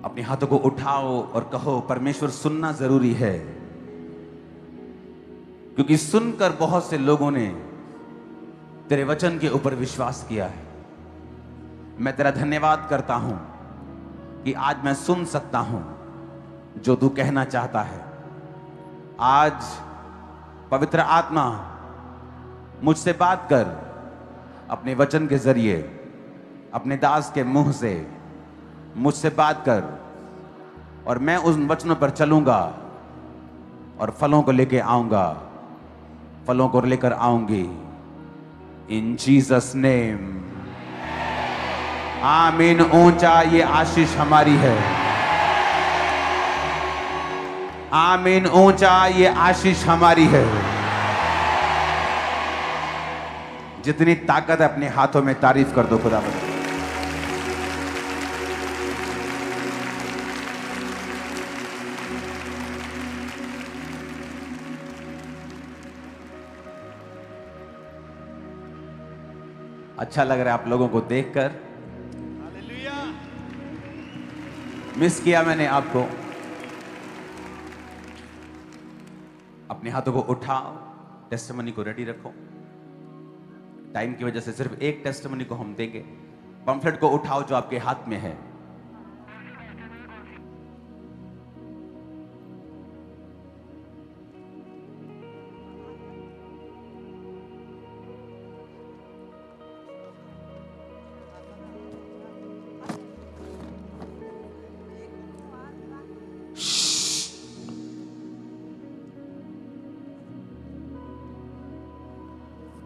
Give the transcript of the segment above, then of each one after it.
अपने हाथों को उठाओ और कहो, परमेश्वर सुनना जरूरी है, क्योंकि सुनकर बहुत से लोगों ने तेरे वचन के ऊपर विश्वास किया है। मैं तेरा धन्यवाद करता हूं कि आज मैं सुन सकता हूं जो तू कहना चाहता है। आज पवित्र आत्मा मुझसे बात कर, अपने वचन के जरिए, अपने दास के मुंह से मुझसे बात कर, और मैं उन वचनों पर चलूंगा और फलों को लेकर आऊंगा, फलों को लेकर आऊंगी। इन जीसस नेम, आमीन। ऊंचा ये आशीष हमारी है। आमीन। ऊंचा ये आशीष हमारी है। जितनी ताकत है अपने हाथों में तारीफ कर दो खुदा बंद। अच्छा लग रहा है आप लोगों को देखकर। मिस किया मैंने आपको। अपने हाथों को उठाओ, टेस्टिमनी को रेडी रखो। टाइम की वजह से सिर्फ एक टेस्टिमनी को हम देंगे। पंफलेट को उठाओ जो आपके हाथ में है।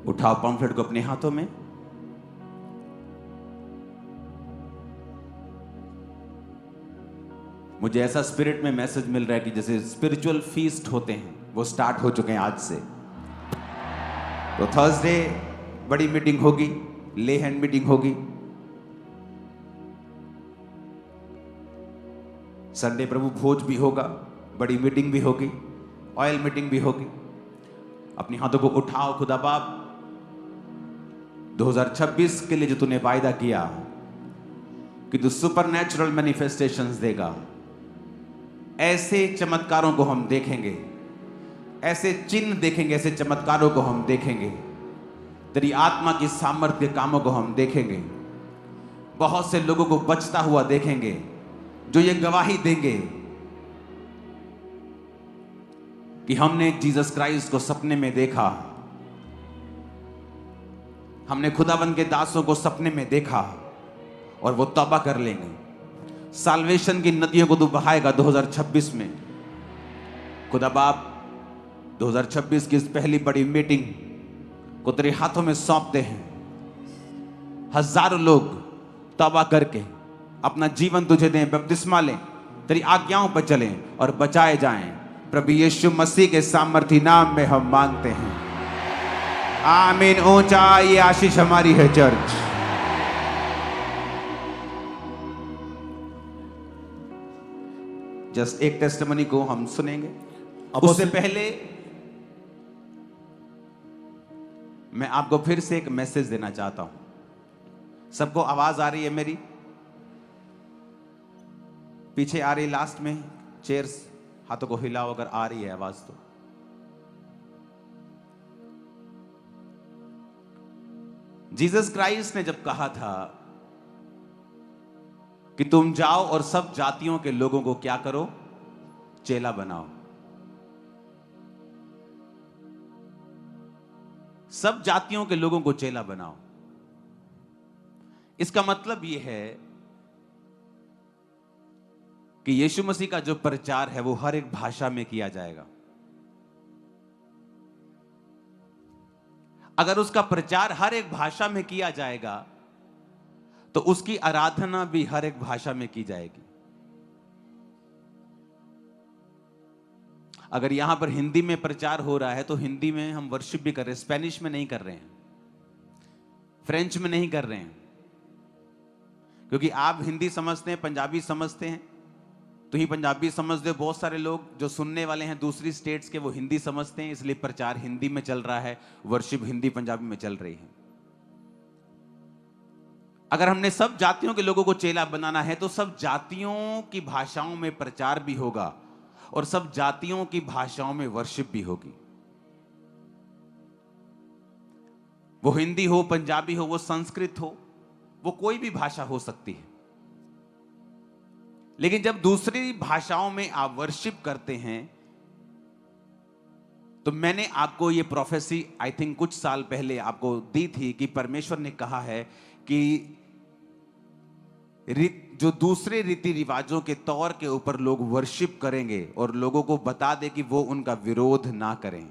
उठाओ पंफलेट को अपने हाथों में। मुझे ऐसा स्पिरिट में मैसेज मिल रहा है कि जैसे स्पिरिचुअल फीस्ट होते हैं वो स्टार्ट हो चुके हैं आज से। तो थर्सडे बड़ी मीटिंग होगी, ले हैंड मीटिंग होगी। संडे प्रभु भोज भी होगा, बड़ी मीटिंग भी होगी, ऑयल मीटिंग भी होगी। अपने हाथों को उठाओ। खुदा बाप, 2026 के लिए जो तूने वायदा किया कि तू सुपरनैचुरल मैनिफेस्टेशंस देगा, ऐसे चमत्कारों को हम देखेंगे, ऐसे चिन्ह देखेंगे, ऐसे चमत्कारों को हम देखेंगे, तेरी आत्मा की सामर्थ्य के कामों को हम देखेंगे। बहुत से लोगों को बचता हुआ देखेंगे जो ये गवाही देंगे कि हमने जीसस क्राइस्ट को सपने में देखा, हमने खुदावन के दासों को सपने में देखा, और वो तौबा कर लेंगे। साल्वेशन की नदियों को तू बहाएगा 2026 में। खुदा बाप, 2026 की इस पहली बड़ी मीटिंग को तेरे हाथों में सौंपते हैं। हजारों लोग तौबा करके अपना जीवन तुझे दें, बपतिस्मा लें, तेरी आज्ञाओं पर चलें और बचाए जाएं। प्रभु यीशु मसीह के सामर्थी नाम में हम मांगते हैं, आमीन। ऊंचा ये आशीष हमारी है चर्च। जस्ट एक टेस्टिमनी को हम सुनेंगे। उससे पहले मैं आपको फिर से एक मैसेज देना चाहता हूं। सबको आवाज आ रही है मेरी? पीछे आ रही, लास्ट में चेयर्स, हाथों को हिलाओ अगर आ रही है आवाज तो। जीसस क्राइस्ट ने जब कहा था कि तुम जाओ और सब जातियों के लोगों को क्या करो? चेला बनाओ। सब जातियों के लोगों को चेला बनाओ। इसका मतलब यह है कि यीशु मसीह का जो प्रचार है वो हर एक भाषा में किया जाएगा। अगर उसका प्रचार हर एक भाषा में किया जाएगा तो उसकी आराधना भी हर एक भाषा में की जाएगी। अगर यहां पर हिंदी में प्रचार हो रहा है तो हिंदी में हम वर्शिप भी कर रहे हैं, स्पेनिश में नहीं कर रहे हैं, फ्रेंच में नहीं कर रहे हैं, क्योंकि आप हिंदी समझते हैं, पंजाबी समझते हैं, तो ही पंजाबी समझते हो। बहुत सारे लोग जो सुनने वाले हैं दूसरी स्टेट्स के वो हिंदी समझते हैं, इसलिए प्रचार हिंदी में चल रहा है, वर्शिप हिंदी पंजाबी में चल रही है। अगर हमने सब जातियों के लोगों को चेला बनाना है तो सब जातियों की भाषाओं में प्रचार भी होगा और सब जातियों की भाषाओं में वर्शिप भी होगी। वो हिंदी हो, पंजाबी हो, वो संस्कृत हो, वो कोई भी भाषा हो सकती है। लेकिन जब दूसरी भाषाओं में आप वर्शिप करते हैं तो मैंने आपको ये प्रोफेसी आई थिंक कुछ साल पहले आपको दी थी कि परमेश्वर ने कहा है कि जो दूसरे रीति रिवाजों के तौर के ऊपर लोग वर्शिप करेंगे और लोगों को बता दे कि वो उनका विरोध ना करें।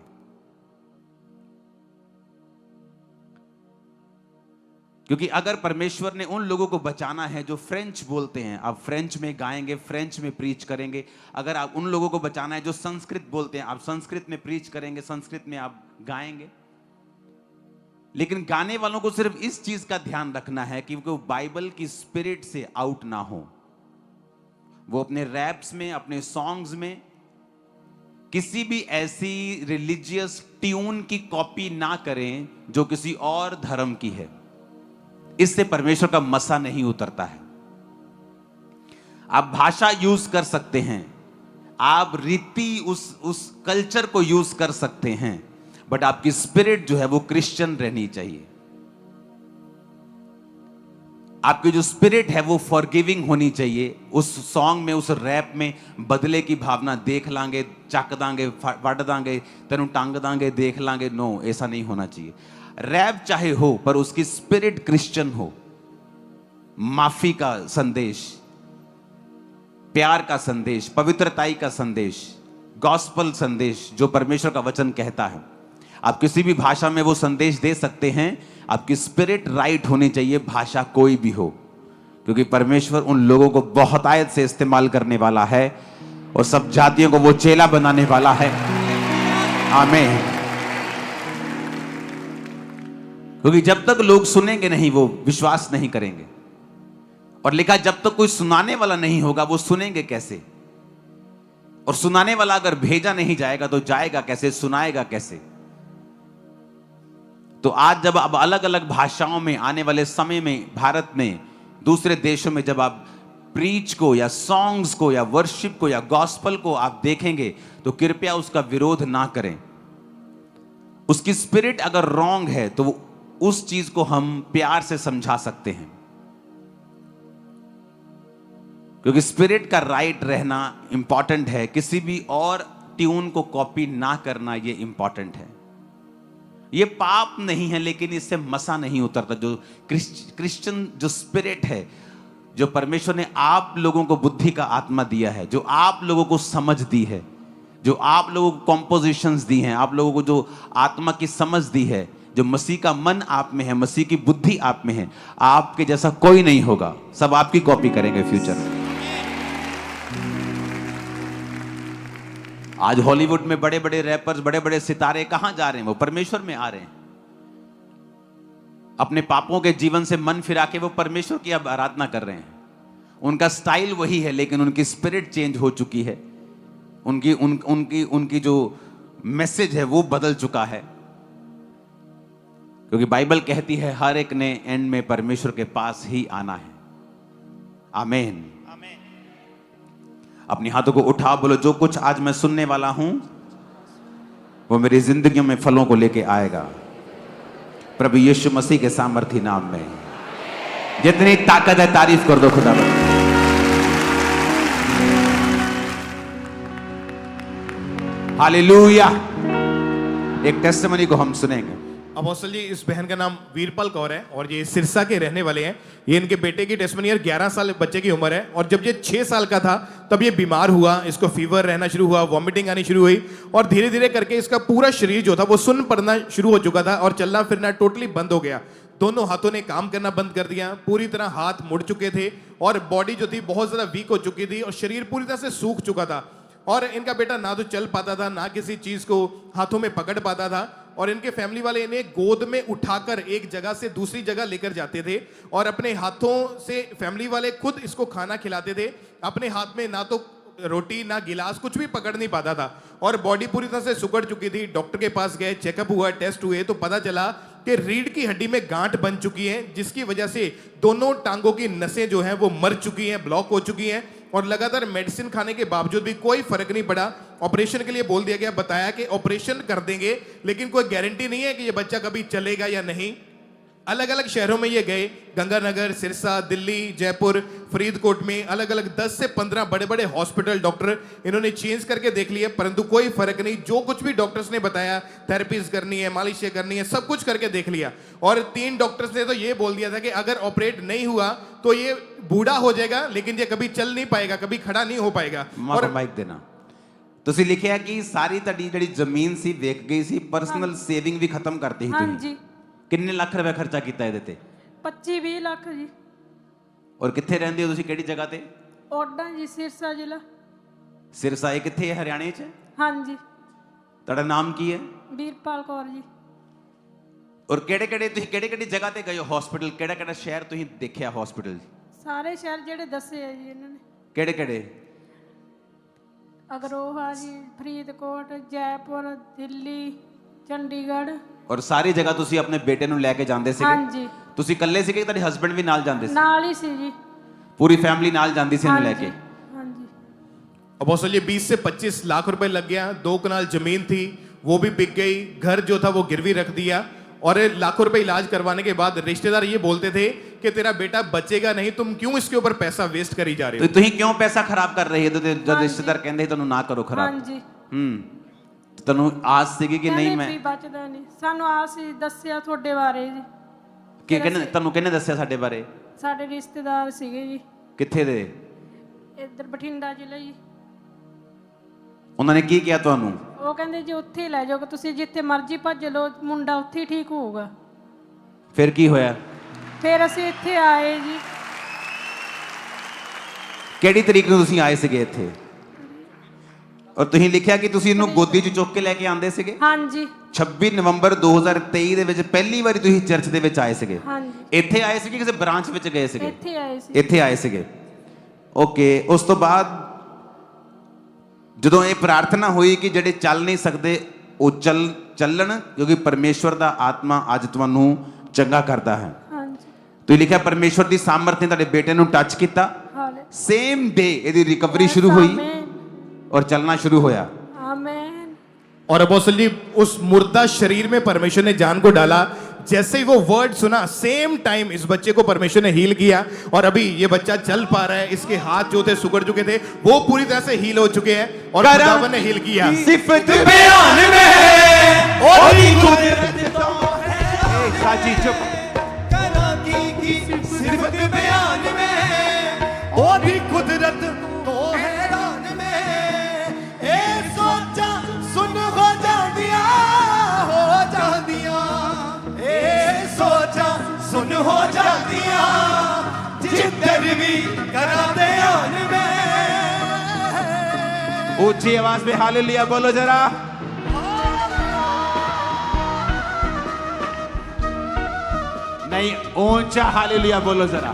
क्योंकि अगर परमेश्वर ने उन लोगों को बचाना है जो फ्रेंच बोलते हैं, आप फ्रेंच में गाएंगे, फ्रेंच में प्रीच करेंगे। अगर आप उन लोगों को बचाना है जो संस्कृत बोलते हैं, आप संस्कृत में प्रीच करेंगे, संस्कृत में आप गाएंगे। लेकिन गाने वालों को सिर्फ इस चीज का ध्यान रखना है कि वो बाइबल की स्पिरिट से आउट ना हो। वो अपने रैप्स में, अपने सॉन्ग्स में किसी भी ऐसी रिलीजियस ट्यून की कॉपी ना करें जो किसी और धर्म की है। इससे परमेश्वर का मसा नहीं उतरता है। आप भाषा यूज कर सकते हैं, आप रीति उस कल्चर को यूज कर सकते हैं, बट आपकी स्पिरिट जो है वो क्रिश्चियन रहनी चाहिए। आपकी जो स्पिरिट है वो फॉरगिविंग होनी चाहिए। उस सॉन्ग में, उस रैप में बदले की भावना देख लांगे, चक दांगे, वट दांगे, तेनू टांग दांगे, देख लांगे, नो, ऐसा नहीं होना चाहिए। रैप चाहे हो पर उसकी स्पिरिट क्रिश्चियन हो। माफी का संदेश, प्यार का संदेश, पवित्रताई का संदेश, गॉस्पल संदेश जो परमेश्वर का वचन कहता है। आप किसी भी भाषा में वो संदेश दे सकते हैं। आपकी स्पिरिट राइट होनी चाहिए, भाषा कोई भी हो, क्योंकि परमेश्वर उन लोगों को बहुतायत से इस्तेमाल करने वाला है और सब जातियों को वो चेला बनाने वाला है। आमीन। क्योंकि जब तक लोग सुनेंगे नहीं वो विश्वास नहीं करेंगे। और लिखा जब तक कोई सुनाने वाला नहीं होगा वो सुनेंगे कैसे? और सुनाने वाला अगर भेजा नहीं जाएगा तो जाएगा कैसे, सुनाएगा कैसे? तो आज जब अब अलग अलग भाषाओं में आने वाले समय में भारत में, दूसरे देशों में जब आप प्रीच को या सॉन्ग्स को या वर्शिप को या गॉस्पल को आप देखेंगे तो कृपया उसका विरोध ना करें। उसकी स्पिरिट अगर रॉन्ग है तो उस चीज को हम प्यार से समझा सकते हैं, क्योंकि स्पिरिट का राइट रहना इंपॉर्टेंट है। किसी भी और ट्यून को कॉपी ना करना ये इंपॉर्टेंट है। ये पाप नहीं है, लेकिन इससे मसा नहीं उतरता। जो क्रिश्चियन जो स्पिरिट है, जो परमेश्वर ने आप लोगों को बुद्धि का आत्मा दिया है, जो आप लोगों को समझ दी है, जो आप लोगों को कॉम्पोजिशंस दी हैं, आप लोगों को जो आत्मा की समझ दी है, जो मसीह का मन आप में है, मसीह की बुद्धि आप में है, आपके जैसा कोई नहीं होगा। सब आपकी कॉपी करेंगे फ्यूचर में। आज हॉलीवुड में बड़े बड़े रैपर्स, बड़े बड़े सितारे कहां जा रहे हैं? वो परमेश्वर में आ रहे हैं। अपने पापों के जीवन से मन फिरा के वो परमेश्वर की अब आराधना कर रहे हैं। उनका स्टाइल वही है, लेकिन उनकी स्पिरिट चेंज हो चुकी है। उनकी जो मैसेज है वो बदल चुका है। क्योंकि बाइबल कहती है हर एक ने एंड में परमेश्वर के पास ही आना है। आमीन। अपनी हाथों को उठा, बोलो जो कुछ आज मैं सुनने वाला हूं वो मेरी जिंदगी में फलों को लेके आएगा, प्रभु यीशु मसीह के सामर्थी नाम में। जितनी ताकत है तारीफ कर दो खुदा। हालेलुया। एक टेस्टिमनी को हम सुनेंगे। अपोस्टल जी, इस बहन का नाम वीरपाल कौर है और ये सिरसा के रहने वाले हैं। ये इनके बेटे की टेस्टिमनी है। 11 साल बच्चे की उम्र है और जब ये 6 साल का था तब ये बीमार हुआ। इसको फीवर रहना शुरू हुआ, वॉमिटिंग आनी शुरू हुई और धीरे धीरे करके इसका पूरा शरीर जो था वो सुन्न पड़ना शुरू हो चुका था और चलना फिरना टोटली बंद हो गया। दोनों हाथों ने काम करना बंद कर दिया, पूरी तरह हाथ मुड़ चुके थे और बॉडी जो थी बहुत ज्यादा वीक हो चुकी थी और शरीर पूरी तरह से सूख चुका था। और इनका बेटा ना तो चल पाता था, ना किसी चीज को हाथों में पकड़ पाता था। और इनके फैमिली वाले इन्हें गोद में उठाकर एक जगह से दूसरी जगह लेकर जाते थे और अपने हाथों से फैमिली वाले खुद इसको खाना खिलाते थे। अपने हाथ में ना तो रोटी ना गिलास कुछ भी पकड़ नहीं पाता था और बॉडी पूरी तरह से सुकड़ चुकी थी। डॉक्टर के पास गए, चेकअप हुआ, टेस्ट हुए तो पता चला कि रीढ़ की हड्डी में गांठ बन चुकी है, जिसकी वजह से दोनों टांगों की नसें जो हैं वो मर चुकी हैं, ब्लॉक हो चुकी हैं, और लगातार मेडिसिन खाने के बावजूद भी कोई फर्क नहीं पड़ा। ऑपरेशन के लिए बोल दिया गया, बताया कि ऑपरेशन कर देंगे, लेकिन कोई गारंटी नहीं है कि ये बच्चा कभी चलेगा या नहीं। अलग अलग शहरों में ये गए, गंगानगर, सिरसा, दिल्ली, जयपुर, फरीदकोट में अलग अलग 10 से 15 बड़े बड़े हॉस्पिटल डॉक्टर इन्होंने चेंज करके देख लिए, परंतु कोई फर्क नहीं। जो कुछ भी डॉक्टर्स ने बताया, थेरेपीज करनी है, मालिशें करनी है, सब कुछ करके देख लिया। और 3 डॉक्टर्स ने तो ये बोल दिया था कि अगर ऑपरेट नहीं हुआ तो ये बूढ़ा हो जाएगा, लेकिन ये कभी चल नहीं पाएगा, कभी खड़ा नहीं हो पाएगा। और माइक देना। ਤੁਸੀਂ ਲਿਖਿਆ ਕਿ ਸਾਰੀ ਤੁਹਾਡੀ ਜਿਹੜੀ ਜ਼ਮੀਨ ਸੀ ਵੇਚ ਗਈ ਸੀ, ਪਰਸਨਲ ਸੇਵਿੰਗ ਵੀ ਖਤਮ ਕਰਤੀ ਸੀ ਤੁਸੀਂ। ਹਾਂਜੀ। ਕਿੰਨੇ ਲੱਖ ਰੁਪਏ ਖਰਚਾ ਕੀਤਾ ਇਹਦੇ ਤੇ? 25-20 ਲੱਖ ਜੀ। ਔਰ ਕਿੱਥੇ ਰਹਿੰਦੇ ਹੋ ਤੁਸੀਂ, ਕਿਹੜੀ ਜਗ੍ਹਾ ਤੇ? ਓਡਾ ਜੀ, ਸਿਰਸਾ ਜ਼ਿਲ੍ਹਾ। ਸਿਰਸਾ ਇਹ ਕਿੱਥੇ ਹੈ, ਹਰਿਆਣੇ 'ਚ? ਹਾਂਜੀ। ਤੁਹਾਡਾ ਨਾਮ ਕੀ ਹੈ? ਵੀਰਪਾਲ ਕੌਰ ਜੀ। ਔਰ ਕਿਹੜੇ ਕਿਹੜੀ ਜਗ੍ਹਾ ਤੇ ਗਏ ਹੋ ਹਸਪੀਟਲ? ਕਿਹੜਾ ਸ਼ਹਿਰ ਤੁਸੀਂ ਦੇਖਿਆ ਹਸਪੀਟਲ? ਸਾਰੇ ਸ਼ਹਿਰ ਜਿਹੜੇ ਦੱਸੇ ਆ ਜੀ ਇਹਨਾਂ ਨੇ। ਕਿਹੜੇ? ਅਗਰੋਹਾ ਜੀ, ਫਰੀਦਕੋਟ, ਜੈਪੁਰ, ਦਿੱਲੀ, ਚੰਡੀਗੜ੍ਹ। ਔਰ ਸਾਰੀ ਜਗ੍ਹਾ ਤੁਸੀਂ ਆਪਣੇ ਬੇਟੇ ਨੂੰ ਲੈ ਕੇ ਜਾਂਦੇ ਸੀਗੇ? ਹਾਂਜੀ। ਤੁਸੀਂ ਇਕੱਲੇ ਸੀਗੇ, ਤੁਹਾਡੇ ਹਸਬੰਡ ਵੀ ਨਾਲ ਜਾਂਦੇ ਸੀ? ਨਾਲ ਹੀ ਸੀ ਜੀ। पूरी फैमिली नाल जाती सी इन्हें लेके? ਹਾਂਜੀ। अपोस्टल ये 20 से 25 लाख रुपए लग गया। 2 कनाल जमीन थी वो भी बिक गई, घर जो था वो गिरवी रख दिया, और लाखों रुपए इलाज करवाने के बाद रिश्तेदार ये बोलते थे कि तेरा बेटा बचेगा नहीं, तुम क्यों इसके ऊपर पैसा वेस्ट करी जा रहे हो? तो तुम क्यों पैसा खराब कर रहे हो? जब रिश्तेदार कहते तुम ना करो खराब। ਹਾਂਜੀ। ਤੈਨੂੰ ਆਸ ਸੀਗੀ ਕਿ ਨਹੀਂ ਮੈਂ ਵੀ ਬਚਦਾ ਨਹੀਂ, ਸਾਨੂੰ ਆਸ ਹੀ ਦੱਸਿਆ ਤੁਹਾਡੇ ਬਾਰੇ ਜੀ। ਕਿ ਤੁਹਾਨੂੰ ਕਿਹਨੇ ਦੱਸਿਆ ਸਾਡੇ ਬਾਰੇ? ਸਾਡੇ ਰਿਸ਼ਤੇਦਾਰ ਸੀਗੇ ਜੀ। ਕਿੱਥੇ ਦੇ? ਇੱਧਰ ਬਠਿੰਡਾ ਜ਼ਿਲ੍ਹਾ ਜੀ। ਉਹਨਾਂ ਨੇ ਕੀ ਕਿਹਾ ਤੁਹਾਨੂੰ? ਉਹ ਕਹਿੰਦੇ ਜੀ ਉੱਥੇ ਹੀ ਲੈ ਜਾਓ, ਤੁਸੀਂ ਜਿੱਥੇ ਮਰਜ਼ੀ ਭੱਜ ਲਓ, ਮੁੰਡਾ ਉੱਥੇ ਹੀ ਠੀਕ ਹੋਊਗਾ। ਫਿਰ ਕੀ ਹੋਇਆ? ਫਿਰ ਅਸੀਂ ਇੱਥੇ ਆਏ ਜੀ। ਕਿਹੜੀ ਤਰੀਕ ਨੂੰ ਤੁਸੀਂ ਆਏ ਸੀਗੇ ਇੱਥੇ? ਔਰ ਤੁਸੀਂ ਲਿਖਿਆ ਕਿ ਤੁਸੀਂ ਇਹਨੂੰ ਗੋਦੀ 'ਚ ਚੁੱਕ ਕੇ ਲੈ ਕੇ ਆਂਦੇ ਸੀਗੇ? ਹਾਂਜੀ। 26 ਨਵੰਬਰ 2023 ਦੇ ਵਿੱਚ ਪਹਿਲੀ ਵਾਰੀ ਤੁਸੀਂ ਚਰਚ ਦੇ ਵਿੱਚ ਆਏ ਸੀਗੇ? ਹਾਂਜੀ। ਇੱਥੇ ਆਏ ਸੀਗੇ ਕਿਸੇ ਬ੍ਰਾਂਚ ਵਿੱਚ ਗਏ ਸੀਗੇ? ਇੱਥੇ ਆਏ ਸੀ। ਇੱਥੇ ਆਏ ਸੀਗੇ। ਓਕੇ। ਉਸ ਤੋਂ ਬਾਅਦ ਜਦੋਂ ਇਹ ਪ੍ਰਾਰਥਨਾ ਹੋਈ ਕਿ ਜਿਹੜੇ ਚੱਲ ਨਹੀਂ ਸਕਦੇ ਉਹ ਚੱਲਣ, ਕਿਉਂਕਿ ਪਰਮੇਸ਼ਵਰ ਦਾ ਆਤਮਾ ਅੱਜ ਤੁਹਾਨੂੰ ਚੰਗਾ ਕਰਦਾ ਹੈ। ਹਾਂਜੀ। ਤੁਸੀਂ ਲਿਖਿਆ ਪਰਮੇਸ਼ਵਰ ਦੀ ਸਾਮਰਥ ਨੇ ਤੁਹਾਡੇ ਬੇਟੇ ਨੂੰ ਟੱਚ ਕੀਤਾ, ਹਾਲੇ ਸੇਮ ਡੇ ਇਹਦੀ ਰਿਕਵਰੀ ਸ਼ੁਰੂ ਹੋਈ और चलना शुरू होया। आमीन। और अपोस्टल जी उस मुर्दा शरीर में परमेश्वर ने जान को डाला। जैसे ही वो वर्ड सुना, सेम टाइम इस बच्चे को परमेश्वर ने हील किया, और अभी ये बच्चा चल पा रहा है। इसके हाथ जो थे सुगड़ चुके थे वो पूरी तरह से हील हो चुके हैं, और खुदावन ने हील किया। सिफत बयान में ओदी कुदरत तो है। साची चुप। करा की सिफत बयान में ओदी कुदरत तो हैरान में। ए सोचा सुन हो जांदिया, हो जांदिया। ए सोचा सुन हो जांदिया, जिधर भी करा ध्यान में। ऊंची आवाज में हालेलुया बोलो जरा। नहीं, ऊंचा हालेलुया बोलो जरा।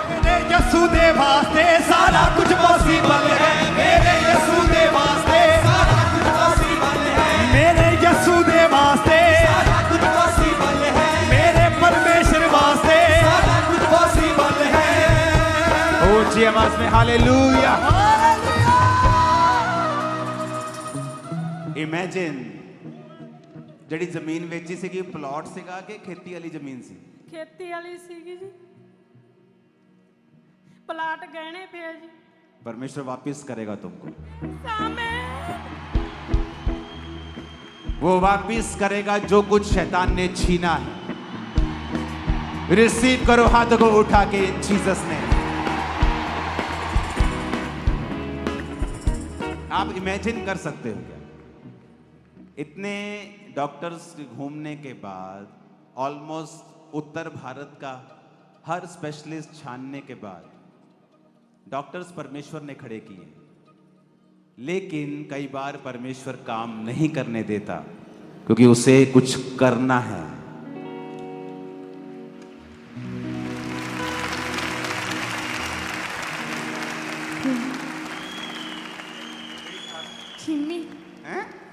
मेरे यीशु दे वास्ते सारा कुछ पॉसिबल है। मेरे यीशु दे वास्ते सारा कुछ पॉसिबल है। मेरे यीशु दे वास्ते सारा कुछ पॉसिबल है। मेरे परमेश्वर वास्ते सारा कुछ पॉसिबल है। ऊंची आवाज में हालेलुया। इमेजिन ਜਿਹੜੀ ਜ਼ਮੀਨ ਵੇਚੀ ਸੀਗੀ, ਪਲਾਟ ਸੀਗਾ ਕਿ ਖੇਤੀ ਵਾਲੀ ਜ਼ਮੀਨ ਸੀ? ਖੇਤੀ ਵਾਲੀ ਸੀਗੀ ਜੀ। ਪਲਾਟ ਗਹਿਣੇ ਪਿਆ ਜੀ। परमेश्वर वापिस करेगा तुमको, आमीन। वो वापिस करेगा जो कुछ शैतान ने छीना है। रिसीव करो हाथ को उठा के इन जीसस ने। आप इमेजिन कर सकते हो क्या? इतने डॉक्टर्स घूमने के बाद, ऑलमोस्ट उत्तर भारत का हर स्पेशलिस्ट छानने के बाद डॉक्टर्स परमेश्वर ने खड़े किए, लेकिन कई बार परमेश्वर काम नहीं करने देता क्योंकि उसे कुछ करना है।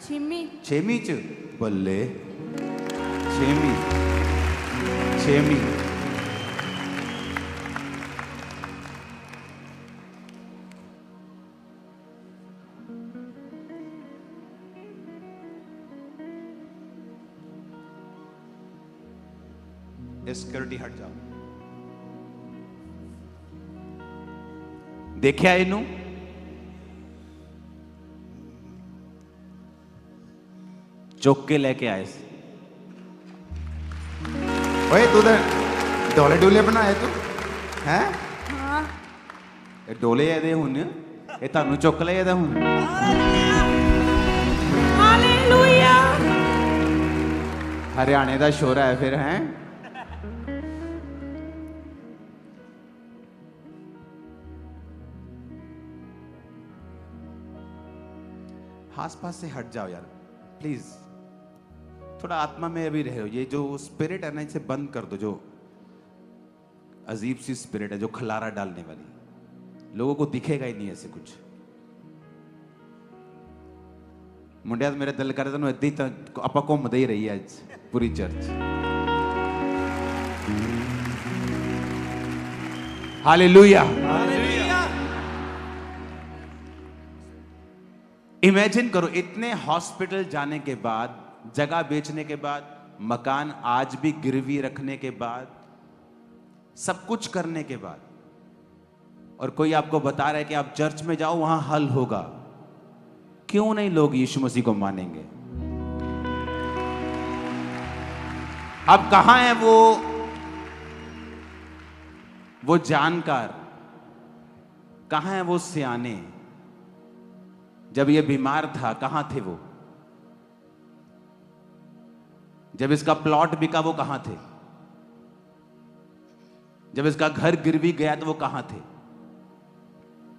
ਛੇਵੀਂ छेवीं च बल्ले छेवीं छेवीं सिक्योरिटी हट जाओ। देखिया इनू चुक के लेके आए सी। ओए तू तो डोले डोले बनाए तू हैं? ਹਾਂ ਇਹ ਡੋਲੇ ਇਹਦੇ ਹੁਣ ਇਹ ਤੁਹਾਨੂੰ ਚੁੱਕ ਲਏ ਇਹਦਾ ਹੁਣ। ਹਾਲੇਲੂਇਆ हरियाणे का शोरा है फिर हैं? आस पास से हट जाओ यार प्लीज, थोड़ा आत्मा में अभी रहो। ये जो स्पिरिट है ना इसे बंद कर दो, जो अजीब सी स्पिरिट है जो खलारा डालने वाली, लोगों को दिखेगा ही नहीं ऐसे कुछ। मुंडिया मेरा दिल कर रहा इदा ही तो आप घूमते ही रही है आज पूरी चर्च। हालेलुया। इमेजिन करो इतने हॉस्पिटल जाने के बाद, जगह बेचने के बाद, मकान आज भी गिरवी रखने के बाद, सब कुछ करने के बाद, और कोई आपको बता रहा है कि आप चर्च में जाओ वहां हल होगा। क्यों नहीं लोग यीशु मसीह को मानेंगे? अब कहां है वो जानकार, कहां है वो सियाने? जब ये बीमार था कहां थे वो? जब इसका प्लॉट बिका वो कहां थे? जब इसका घर गिरवी गया तो वो कहां थे?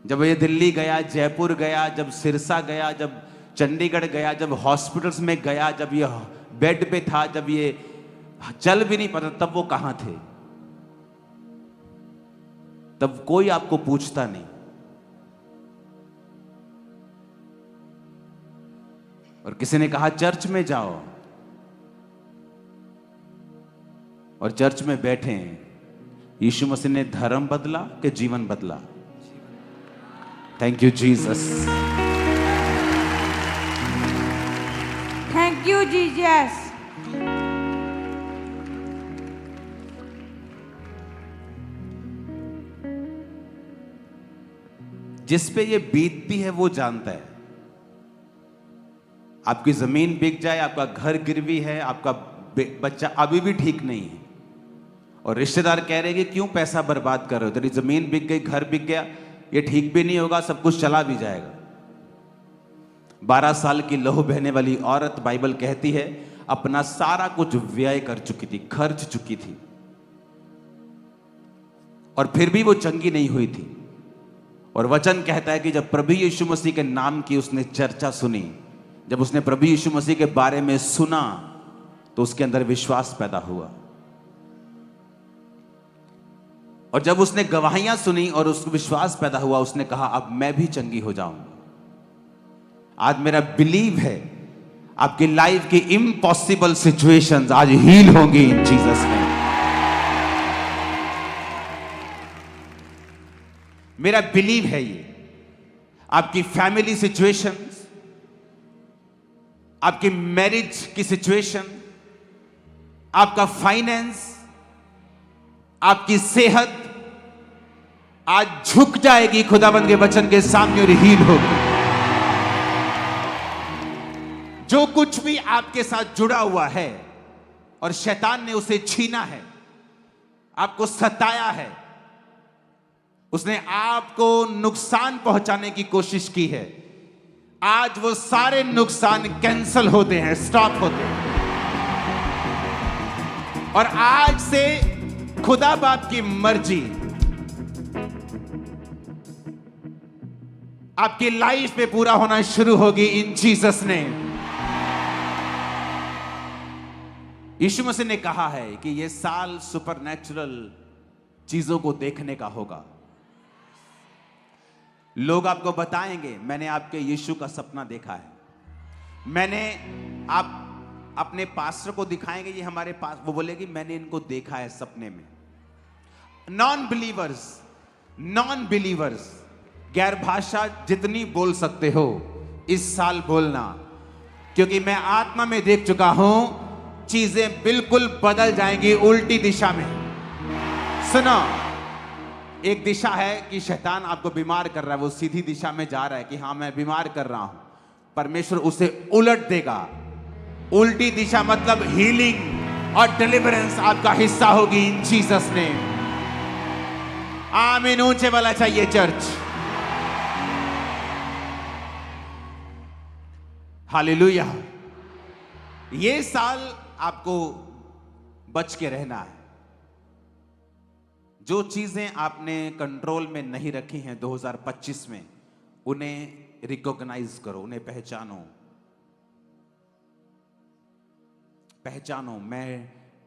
जब ये दिल्ली गया, जयपुर गया, जब सिरसा गया, जब चंडीगढ़ गया, जब हॉस्पिटल्स में गया, जब ये बेड पे था, जब ये चल भी नहीं पाता, तब वो कहां थे? तब कोई आपको पूछता नहीं। और किसी ने कहा चर्च में जाओ, और चर्च में बैठे हैं। यीशु मसीह ने धर्म बदला कि जीवन बदला? Thank you Jesus. Thank you Jesus. जिस पे ये बीतती है वो जानता है। आपकी जमीन बिक जाए, आपका घर गिरवी है, आपका बच्चा अभी भी ठीक नहीं है, और रिश्तेदार कह रहे हैं कि क्यों पैसा बर्बाद कर रहे हो, तेरी जमीन बिक गई, घर बिक गया, ये ठीक भी नहीं होगा, सब कुछ चला भी जाएगा। 12 साल की लहू बहने वाली औरत, बाइबल कहती है, अपना सारा कुछ व्यय कर चुकी थी, खर्च चुकी थी, और फिर भी वो चंगी नहीं हुई थी। और वचन कहता है कि जब प्रभु यीशु मसीह के नाम की उसने चर्चा सुनी, जब उसने प्रभु यीशु मसीह के बारे में सुना, तो उसके अंदर विश्वास पैदा हुआ। और जब उसने गवाहियां सुनी और उसको विश्वास पैदा हुआ, उसने कहा अब मैं भी चंगी हो जाऊंगा। आज मेरा बिलीव है आपकी लाइफ की इम्पॉसिबल सिचुएशंस आज हील होंगी इन जीसस नेम। मेरा बिलीव है ये। आपकी फैमिली सिचुएशंस, आपकी मैरिज की सिचुएशन, आपका फाइनेंस, आपकी सेहत आज झुक जाएगी खुदाबंद के वचन के सामने और हील होगी। जो कुछ भी आपके साथ जुड़ा हुआ है और शैतान ने उसे छीना है, आपको सताया है, उसने आपको नुकसान पहुंचाने की कोशिश की है, आज वो सारे नुकसान कैंसल होते हैं, स्टॉप होते हैं। और आज से खुदा बाप की मर्जी आपकी लाइफ में पूरा होना शुरू होगी इन जीसस ने। यीशु मसीह ने कहा है कि यह साल सुपरनैचुरल चीजों को देखने का होगा। लोग आपको बताएंगे मैंने आपके यीशु का सपना देखा है, मैंने, आप अपने पास्टर को दिखाएंगे ये हमारे पास, वो बोलेगी मैंने इनको देखा है सपने में। नॉन बिलीवर्स गैर भाषा जितनी बोल सकते हो इस साल बोलना, क्योंकि मैं आत्मा में देख चुका हूं चीजें बिल्कुल बदल जाएंगी उल्टी दिशा में। सुनो, एक दिशा है कि शैतान आपको बीमार कर रहा है, वो सीधी दिशा में जा रहा है कि हाँ मैं बीमार कर रहा हूं, परमेश्वर उसे उलट देगा। उल्टी दिशा मतलब हीलिंग और डिलीवरेंस आपका हिस्सा होगी इन जीसस नेम। आमीन। ऊंचे वाला चाहिए चर्च। हालेलुया। ये साल आपको बच के रहना है। जो चीजें आपने कंट्रोल में नहीं रखी हैं 2025 में, उन्हें रिकॉग्नाइज करो, उन्हें पहचानो।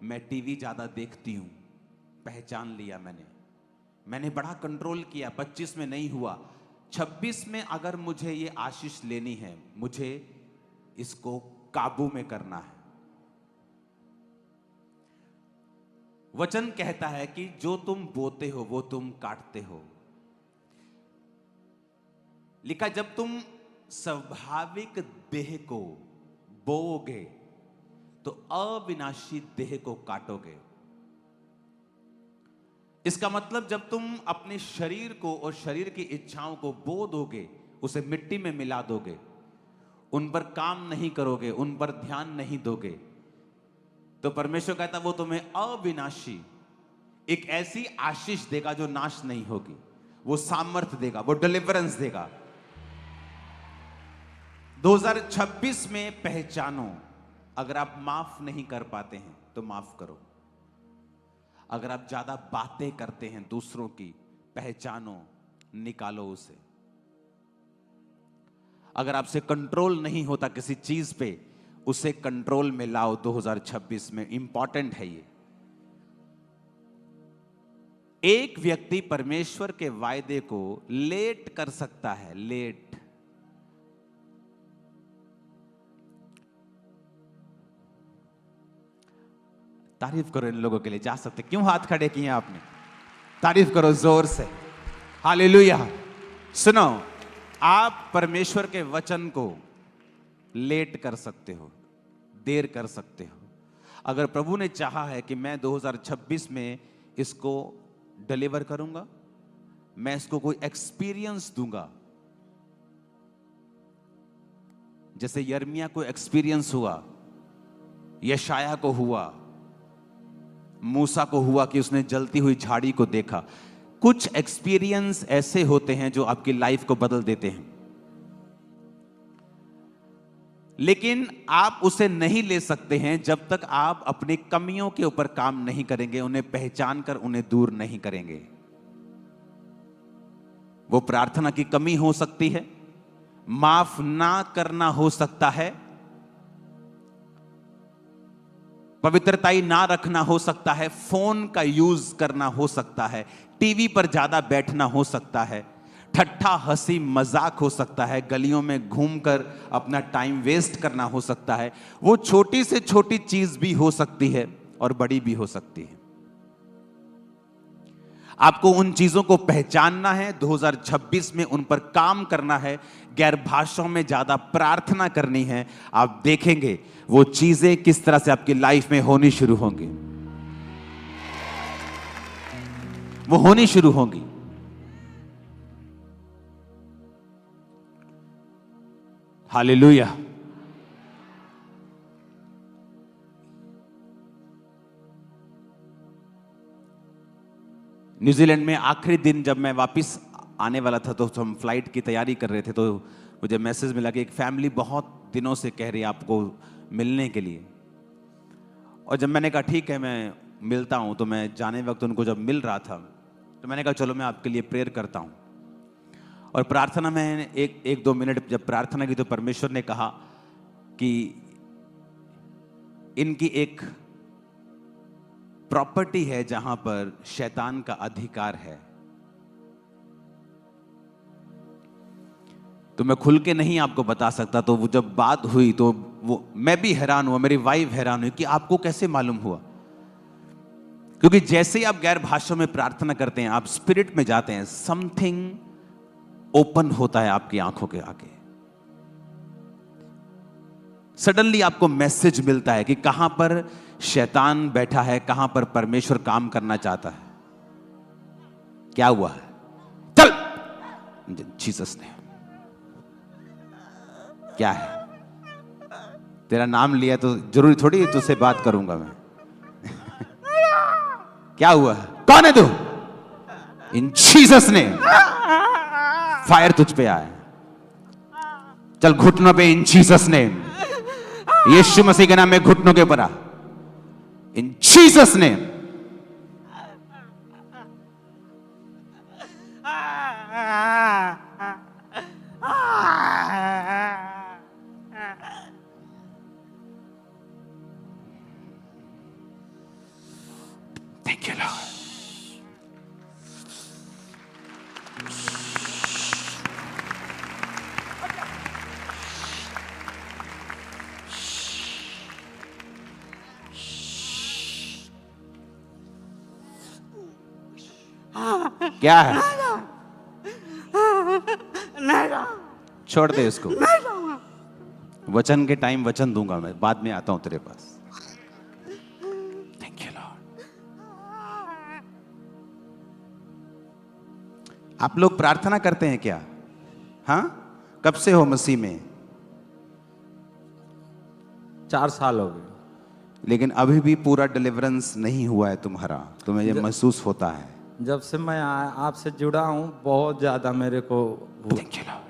मैं टीवी ज्यादा देखती हूं, पहचान लिया मैंने बड़ा कंट्रोल किया, 25 में नहीं हुआ, 26 में अगर मुझे ये आशीष लेनी है, मुझे इसको काबू में करना है। वचन कहता है कि जो तुम बोते हो वो तुम काटते हो। लिखा, जब तुम स्वाभाविक देह को बोओगे तो अविनाशी देह को काटोगे। इसका मतलब जब तुम अपने शरीर को और शरीर की इच्छाओं को बो दोगे, उसे मिट्टी में मिला दोगे, उन पर काम नहीं करोगे, उन पर ध्यान नहीं दोगे, तो परमेश्वर कहता वो तुम्हें अविनाशी एक ऐसी आशीष देगा जो नाश नहीं होगी। वो सामर्थ देगा, वो डिलीवरेंस देगा। 2026 में पहचानो। अगर आप माफ नहीं कर पाते हैं तो माफ करो। अगर आप ज्यादा बातें करते हैं दूसरों की, पहचानो, निकालो उसे। अगर आपसे कंट्रोल नहीं होता किसी चीज पे, उसे कंट्रोल में लाओ 2026 में। इंपॉर्टेंट है ये। एक व्यक्ति परमेश्वर के वायदे को लेट कर सकता है, लेट। तारीफ करो इन लोगों के लिए, जा सकते। क्यों हाथ खड़े किए आपने? तारीफ करो जोर से। हालेलुया। सुनो, आप परमेश्वर के वचन को लेट कर सकते हो, देर कर सकते हो। अगर प्रभु ने चाहा है कि मैं 2026 में इसको डिलीवर करूंगा, मैं इसको कोई एक्सपीरियंस दूंगा, जैसे यर्मिया को एक्सपीरियंस हुआ, यशाया को हुआ, मूसा को हुआ कि उसने जलती हुई झाड़ी को देखा। कुछ एक्सपीरियंस ऐसे होते हैं जो आपकी लाइफ को बदल देते हैं, लेकिन आप उसे नहीं ले सकते हैं जब तक आप अपनी कमियों के ऊपर काम नहीं करेंगे, उन्हें पहचान कर उन्हें दूर नहीं करेंगे। वो प्रार्थना की कमी हो सकती है, माफ ना करना हो सकता है, पवित्रताई ना रखना हो सकता है, फोन का यूज करना हो सकता है, टीवी पर ज्यादा बैठना हो सकता है, ठट्ठा हंसी मजाक हो सकता है, गलियों में घूमकर अपना टाइम वेस्ट करना हो सकता है। वो छोटी से छोटी चीज भी हो सकती है और बड़ी भी हो सकती है। आपको उन चीजों को पहचानना है, 2026 में उन पर काम करना है, गैर भाषाओं में ज्यादा प्रार्थना करनी है। आप देखेंगे वो चीजें किस तरह से आपकी लाइफ में होनी शुरू होंगी, वो होनी शुरू होंगी। हालेलुया। न्यूजीलैंड में आखिरी दिन जब मैं वापस आने वाला था, तो हम फ्लाइट की तैयारी कर रहे थे, तो मुझे मैसेज मिला कि एक फैमिली बहुत दिनों से कह रही है आपको मिलने के लिए। और जब मैंने कहा ठीक है मैं मिलता हूं, तो मैं जाने वक्त उनको जब मिल रहा था तो मैंने कहा चलो मैं आपके लिए प्रेयर करता हूं। और प्रार्थना में एक 2 मिनट जब प्रार्थना की, तो परमेश्वर ने कहा कि इनकी एक प्रॉपर्टी है जहां पर शैतान का अधिकार है। तो मैं खुल के नहीं आपको बता सकता। तो वो जब बात हुई तो वो मैं भी हैरान हुआ, मेरी वाइफ हैरान हुई कि आपको कैसे मालूम हुआ। क्योंकि जैसे ही आप गैर भाषाओं में प्रार्थना करते हैं, आप स्पिरिट में जाते हैं, समथिंग ओपन होता है आपकी आंखों के आगे। सडनली आपको मैसेज मिलता है कि कहां पर शैतान बैठा है, कहां पर परमेश्वर काम करना चाहता है। क्या हुआ है? चल जीसस ने। क्या है? तेरा नाम लिया तो जरूरी थोड़ी तुझसे बात करूंगा मैं। क्या हुआ है? कौन है तू? इन जीसस ने फायर तुझ पे आया। चल घुटनों पे इन जीसस ने, यीशु मसीह के नाम में घुटनों के ऊपर आ। इन जीसस ने। Thank you Lord. क्या है? छोड़ दे इसको। वचन के टाइम वचन दूंगा मैं, बाद में आता हूं तेरे पास। Thank you Lord. आप लोग प्रार्थना करते हैं क्या? हाँ, कब से हो मसीह में? 4 साल हो गए। लेकिन अभी भी पूरा डिलीवरेंस नहीं हुआ है तुम्हारा, तुम्हें ये महसूस होता है? जब से मैं आपसे जुड़ा हूं, बहुत ज्यादा मेरे को थैंक यू लॉर्ड।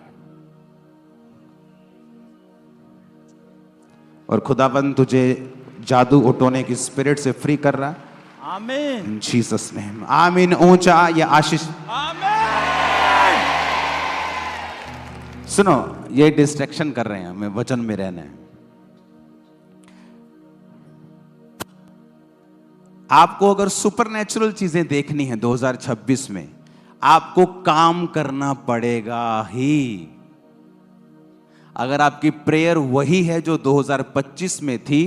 और खुदाबंद तुझे जादू उठोने की स्पिरिट से फ्री कर रहा। आमीन। इन जीसस नेम। आमीन। ऊंचा या आशीष। आमीन। सुनो, ये डिस्ट्रैक्शन कर रहे हैं, हमें वचन में रहना है। आपको अगर सुपरनेचुरल चीजें देखनी है 2026 में, आपको काम करना पड़ेगा ही। अगर आपकी प्रेयर वही है जो 2025 में थी,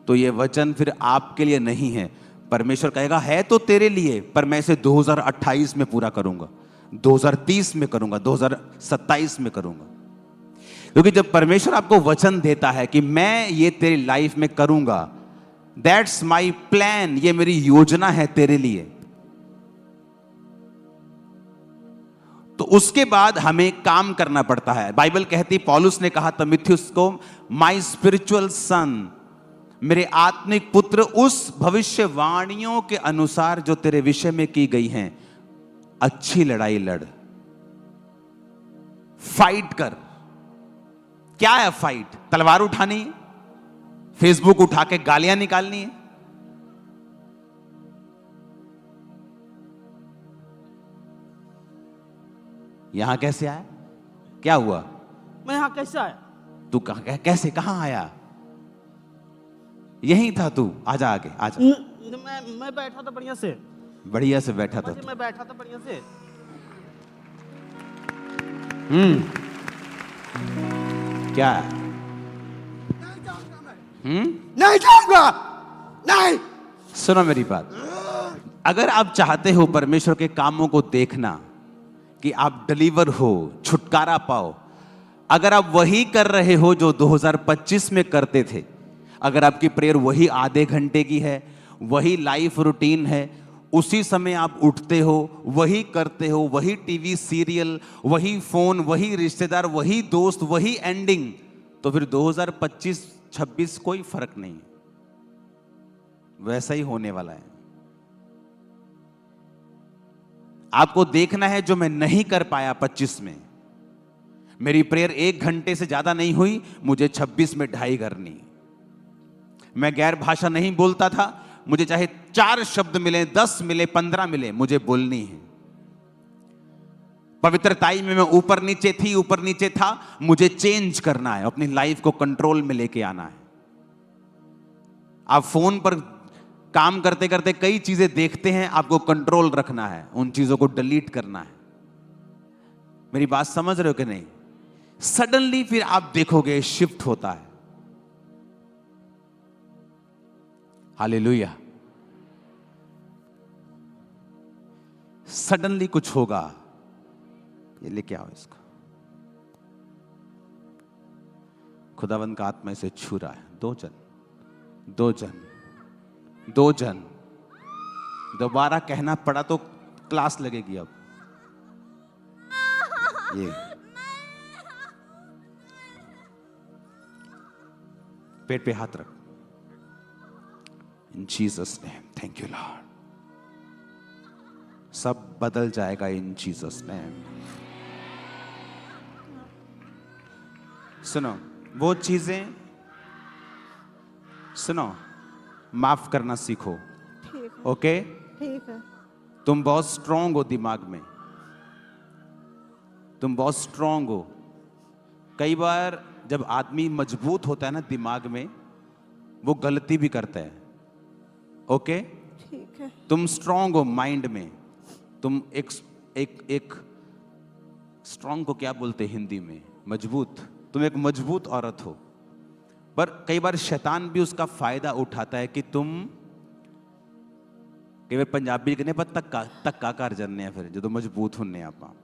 तो ये वचन फिर आपके लिए नहीं है। परमेश्वर कहेगा है तो तेरे लिए, पर मैं इसे 2028 में पूरा करूंगा, 2030 में करूंगा, 2027 में करूंगा। क्योंकि जब परमेश्वर आपको वचन देता है कि मैं ये तेरी लाइफ में करूंगा, दैट्स माई प्लान, ये मेरी योजना है तेरे लिए, तो उसके बाद हमें काम करना पड़ता है। बाइबल कहती, पौलुस ने कहा तीमुथियुस को, माई स्पिरिचुअल सन, मेरे आत्मिक पुत्र, उस भविष्यवाणियों के अनुसार जो तेरे विषय में की गई हैं, अच्छी लड़ाई लड़, फाइट कर। क्या है फाइट? तलवार उठानी है? फेसबुक उठा के गालियां निकालनी है? यहां कैसे आया? क्या हुआ? मैं यहाँ कैसे आया? तू कैसे कहां आया? यहीं था तू। आजा आगे, आजा। मैं बैठा था बढ़िया से। बढ़िया से बैठा था तू। मैं बैठा था बढ़िया से। क्या? नहीं जाऊंगा, नहीं। सुनो मेरी बात। अगर आप चाहते हो परमेश्वर के कामों को देखना, कि आप डिलीवर हो, छुटकारा पाओ, अगर आप वही कर रहे हो जो 2025 में करते थे, अगर आपकी प्रेयर वही आधे घंटे की है, वही लाइफ रूटीन है, उसी समय आप उठते हो, वही करते हो, वही टीवी सीरियल, वही फोन, वही रिश्तेदार, वही दोस्त, वही एंडिंग, तो फिर 2025-26 कोई फर्क नहीं, वैसा ही होने वाला है। आपको देखना है जो मैं नहीं कर पाया 25 में। मेरी प्रेयर 1 घंटे से ज्यादा नहीं हुई, मुझे 26 में 2.5 करनी। मैं गैर भाषा नहीं बोलता था, मुझे चाहे 4 शब्द मिले, 10 मिले, 15 मिले, मुझे बोलनी है। पवित्रताई में मैं ऊपर नीचे थी, ऊपर नीचे था, मुझे चेंज करना है, अपनी लाइफ को कंट्रोल में लेके आना है। आप फोन पर काम करते करते कई चीजें देखते हैं, आपको कंट्रोल रखना है, उन चीजों को डिलीट करना है। मेरी बात समझ रहे हो कि नहीं? सडनली फिर आप देखोगे शिफ्ट होता है। हालेलुया। सडनली कुछ होगा। ये लेके आओ इसको। खुदावंत का आत्मा इसे छू रहा है। दो जन दोबारा कहना पड़ा तो क्लास लगेगी। अब ये पेट पे हाथ रख। इन Jesus name, thank you Lord. सब बदल जाएगा इन जीसस नेम। सुनो, वो चीजें सुनो, माफ करना सीखो। ठीक है, ओके? ठीक है। तुम बहुत स्ट्रांग हो दिमाग में, तुम बहुत स्ट्रांग हो। कई बार जब आदमी मजबूत होता है ना दिमाग में, वो गलती भी करता है। ओके? ठीक है। तुम स्ट्रांग हो माइंड में। तुम एक स्ट्रांग को क्या बोलते हैं हिंदी में? मजबूत। तुम एक मजबूत औरत हो। पर कई बार शैतान भी उसका फायदा उठाता है कि तुम कई बार पंजाबी कहने पर धक्का कर जाने हैं। फिर जो मजबूत होने आप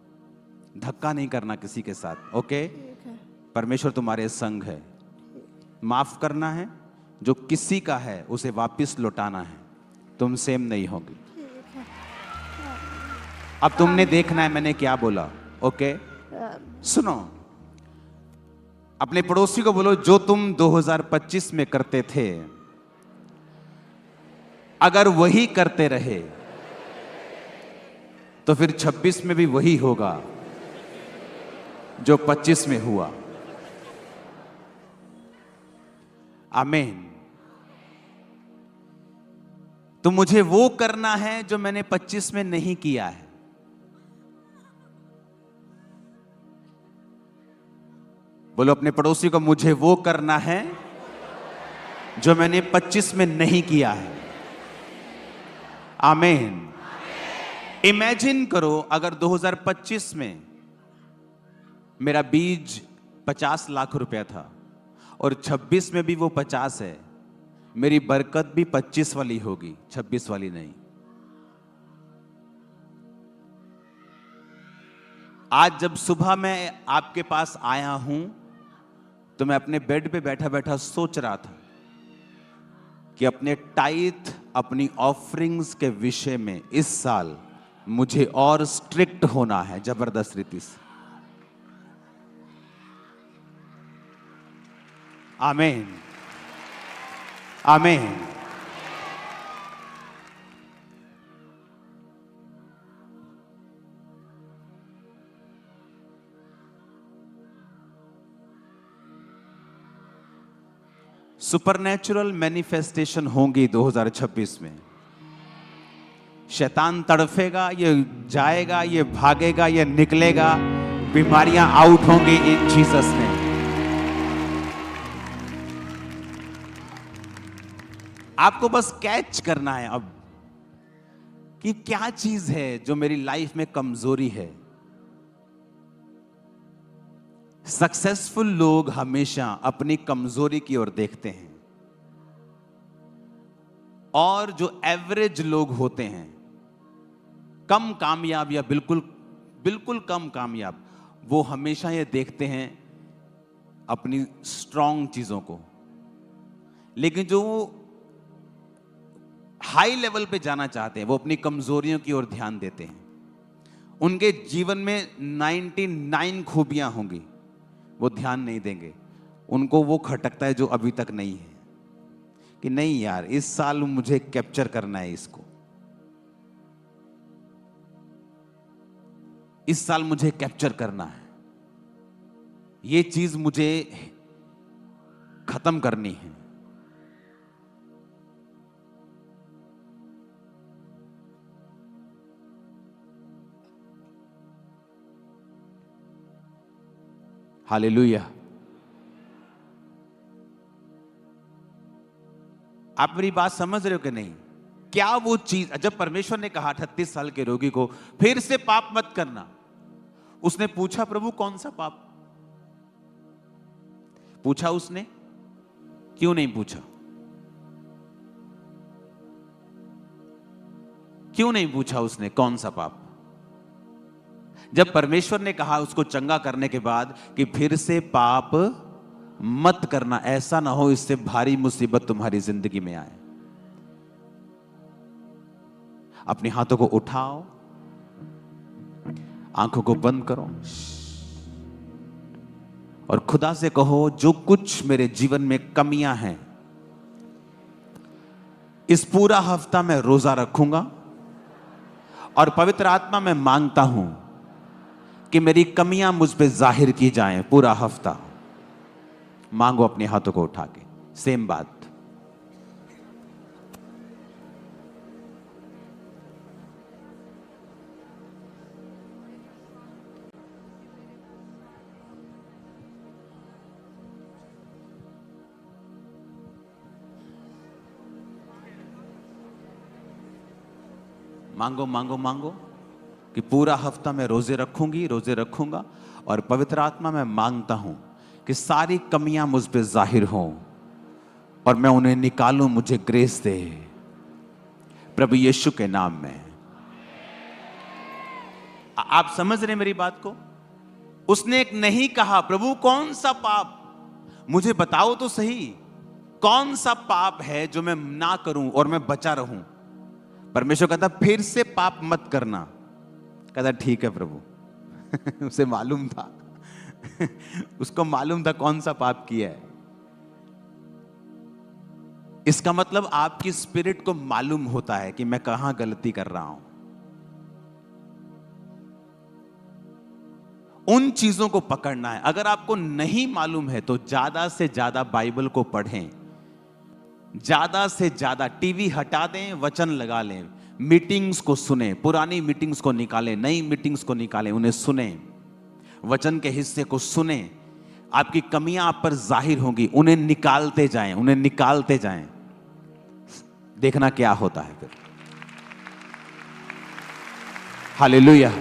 धक्का नहीं करना किसी के साथ। ओके? ठीक है। परमेश्वर तुम्हारे संग है। माफ करना है, जो किसी का है उसे वापस लौटाना है। तुम सेम नहीं होगी। अब तुमने देखना है मैंने क्या बोला। ओके? सुनो, अपने पड़ोसी को बोलो, जो तुम 2025 में करते थे अगर वही करते रहे तो फिर 26 में भी वही होगा जो 25 में हुआ। आमीन। तो मुझे वो करना है जो मैंने 25 में नहीं किया है। बोलो अपने पड़ोसी को, मुझे वो करना है जो मैंने 25 में नहीं किया है। आमीन। इमेजिन करो अगर 2025 में मेरा बीज 50 लाख रुपया था और 26 में भी वो 50 है, मेरी बरकत भी 25 वाली होगी, 26 वाली नहीं। आज जब सुबह मैं आपके पास आया हूं तो मैं अपने बेड पे बैठा बैठा सोच रहा था कि अपने टाइथ, अपनी ऑफरिंग्स के विषय में इस साल मुझे और स्ट्रिक्ट होना है, जबरदस्त रीति से। आमीन, आमीन। सुपरनैचुरल मैनिफेस्टेशन होंगी 2026 में। शैतान तड़फेगा, ये जाएगा, ये भागेगा, ये निकलेगा, बीमारियां आउट होंगी इन जीसस ने। आपको बस कैच करना है अब कि क्या चीज है जो मेरी लाइफ में कमजोरी है। सक्सेसफुल लोग हमेशा अपनी कमजोरी की ओर देखते हैं और जो एवरेज लोग होते हैं, कम कामयाब या बिल्कुल कम कामयाब, वो हमेशा ये देखते हैं अपनी स्ट्रॉन्ग चीजों को। लेकिन जो हाई लेवल पे जाना चाहते हैं वो अपनी कमजोरियों की ओर ध्यान देते हैं। उनके जीवन में 99 खूबियां होंगी, वो ध्यान नहीं देंगे। उनको वो खटकता है जो अभी तक नहीं है, कि नहीं यार इस साल मुझे कैप्चर करना है इसको, इस साल मुझे कैप्चर करना है, ये चीज मुझे खत्म करनी है। हालेलुया। आप मेरी बात समझ रहे हो कि नहीं? क्या वो चीज, जब परमेश्वर ने कहा 38 साल के रोगी को फिर से पाप मत करना, उसने पूछा प्रभु कौन सा पाप? पूछा उसने? क्यों नहीं पूछा? क्यों नहीं पूछा उसने कौन सा पाप? जब परमेश्वर ने कहा उसको चंगा करने के बाद कि फिर से पाप मत करना, ऐसा ना हो इससे भारी मुसीबत तुम्हारी जिंदगी में आए। अपने हाथों को उठाओ, आंखों को बंद करो और खुदा से कहो, जो कुछ मेरे जीवन में कमियां हैं, इस पूरा हफ्ता मैं रोजा रखूंगा और पवित्र आत्मा में मांगता हूं कि मेरी कमियां मुझ पे जाहिर की जाएं। पूरा हफ्ता मांगो अपने हाथों को उठा के। सेम बात। मांगो मांगो मांगो कि पूरा हफ्ता मैं रोजे रखूंगा और पवित्र आत्मा में मांगता हूं कि सारी कमियां मुझ पे जाहिर हों और मैं उन्हें निकालूं। मुझे ग्रेस दे प्रभु यीशु के नाम में। आप समझ रहे मेरी बात को? उसने एक नहीं कहा, प्रभु कौन सा पाप, मुझे बताओ तो सही, कौन सा पाप है जो मैं ना करूं और मैं बचा रहूं। परमेश्वर कहता फिर से पाप मत करना। कहता ठीक है प्रभु। उसे मालूम था उसको मालूम था कौन सा पाप किया है। इसका मतलब आपकी स्पिरिट को मालूम होता है कि मैं कहां गलती कर रहा हूं। उन चीजों को पकड़ना है। अगर आपको नहीं मालूम है तो ज्यादा से ज्यादा बाइबल को पढ़ें, ज्यादा से ज्यादा टीवी हटा दें, वचन लगा लें, मीटिंग्स को सुने, पुरानी मीटिंग्स को निकालें, नई मीटिंग्स को निकालें, उन्हें सुने, वचन के हिस्से को सुने। आपकी कमियां आप पर जाहिर होंगी, उन्हें निकालते जाएं, उन्हें निकालते जाएं। देखना क्या होता है फिर। हालेलुया।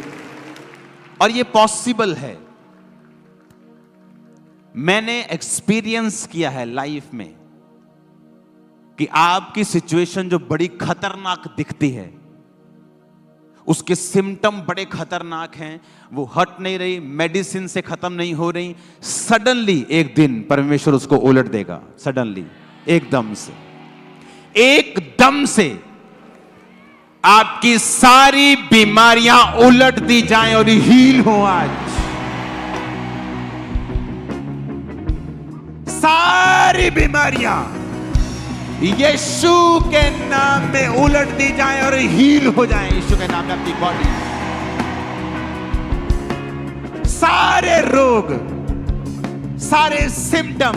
और ये पॉसिबल है। मैंने एक्सपीरियंस किया है लाइफ में कि आपकी सिचुएशन जो बड़ी खतरनाक दिखती है, उसके सिम्टम बड़े खतरनाक हैं, वो हट नहीं रही, मेडिसिन से खत्म नहीं हो रही, सडनली एक दिन परमेश्वर उसको उलट देगा। सडनली, एकदम से आपकी सारी बीमारियां उलट दी जाएं और हील हो। आज सारी बीमारियां यीशु के नाम में उलट दी जाए और हील हो जाए। यीशु के नाम में अपनी बॉडी, सारे रोग, सारे सिम्टम